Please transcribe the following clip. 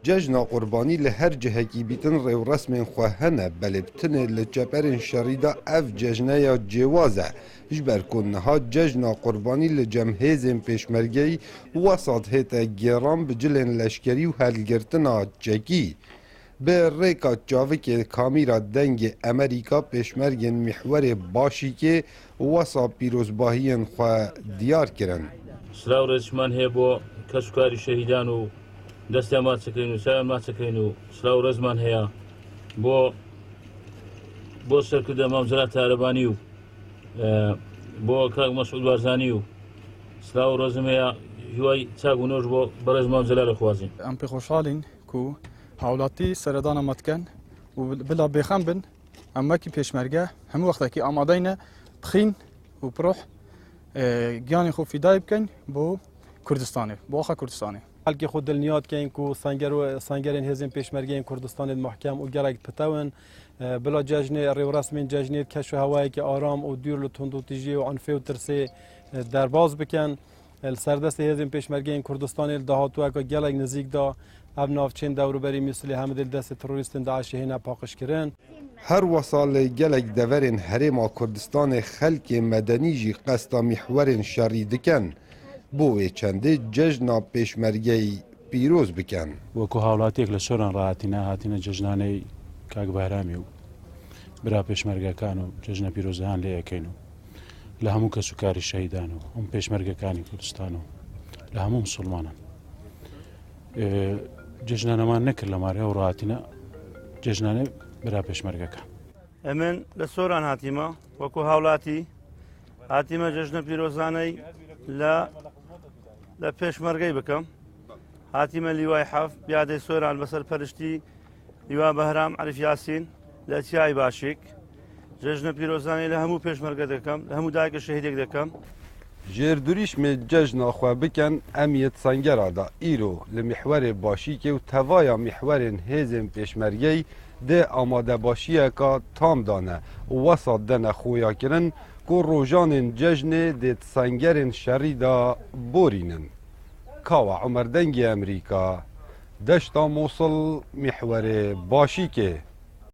ججنا قربانی لهر جهکی بیتن ریو رسم خواهنه بله بتنه لچپرین شریدا اف ججنه یا جوازه جبر کنها ججنا قربانی لجمهیزن پیشمرگی وسط هیتا گیران بجلن لشکری و هلگرتنا چکی به ریکا جاوک کامیرا دنگ امریکا پیشمرگن محور باشی که وسط پیروزباهین خواه دیار کرن سلااو ڕێزشمان هەیە بۆ کەسوکاری شەهیدان و دەستیان ماچەکەین و چاویان ماچەکەین و سلااو ڕێزمان هەیە بۆ سەرکردە مامزەلات تارەبانی و بۆ کاک مەسعود بارزانی و سلااو ڕێزم هەیە هیوای چاک و نۆژ بۆ بەڕێز مامزەلا دەخوازیین. ئەم پێ خۆشحاڵین کو هاوڵاتی سەردانە مەتکەن و بلا بێخەم بن ئەمەکی پێشمەرگە هەموو وەختێکی ئامادەینە بخین و بڕۆح گیانی خو فیدای بکن بو کردستانی بو آخر کردستانی بلکه خود دلنیاد کن کو سنگرین هزین پیشمرگی کردستان محکم و گرگ پتاون بلا جشن ریو رسمین جشن کشف هوایی که آرام و دور لطفند و تیجی و عنفه و ترسه در باز بکن سردست هزین پیشمرگی کردستان دهاتو اگه گرگ نزدیک دا اب نافچین دورو بری مثل همه دست تروریستن داعش هینا پاکش کردن هر وصال گلک دورین هرما کردستان خلک مدنی جی قصد محور شری دکن بوی چنده ججنا پیشمرگی پیروز بکن وەکو هاوڵاتێک لە سۆران ڕاهاتینە جژنانەی کاک بەهرامی و برا پێشمەرگەکان و جژنە پیرۆزەکان لێ یەکەین و لە هەموو کەسوکاری شەهیدان و ئەم پێشمەرگەکانی کوردستان و لە هەموو موسڵمانان جژنانەمان نەکرد لە مارەوە ڕاهاتینە جژنانەی برا پێشمەرگەکان. ئەمن لە سۆران هاتیمە وەکو هاوڵاتی هاتیمە جژنە پیرۆزانەی لە پێشمەرگەی بکەم هاتیمە لیوای حەف پیادەی سۆران بەسەر پەرشتی لیوا بەهرام عەریف یاسین لە چیای باشیک جژنە پیرۆزانەی لە هەموو پێشمەرگە دەکەم لە هەموو دایکە شەهیدێک دەکەم. جێردوریش می جژنا خوا بکەن ئەمیت سەنگەرادا ئیرۆ لە میحوەرێ باشیکێ و تەڤایە میحوەرێن هێزên پێشمەرگەی دê amadebaşiyeka tam dane û wesa dene xweyakirin ku rojanên cejnê dê sengerên şerî da borînin. Kawa Umer Dengê Emerîka, deşta Mosul mihwerê Başîkê.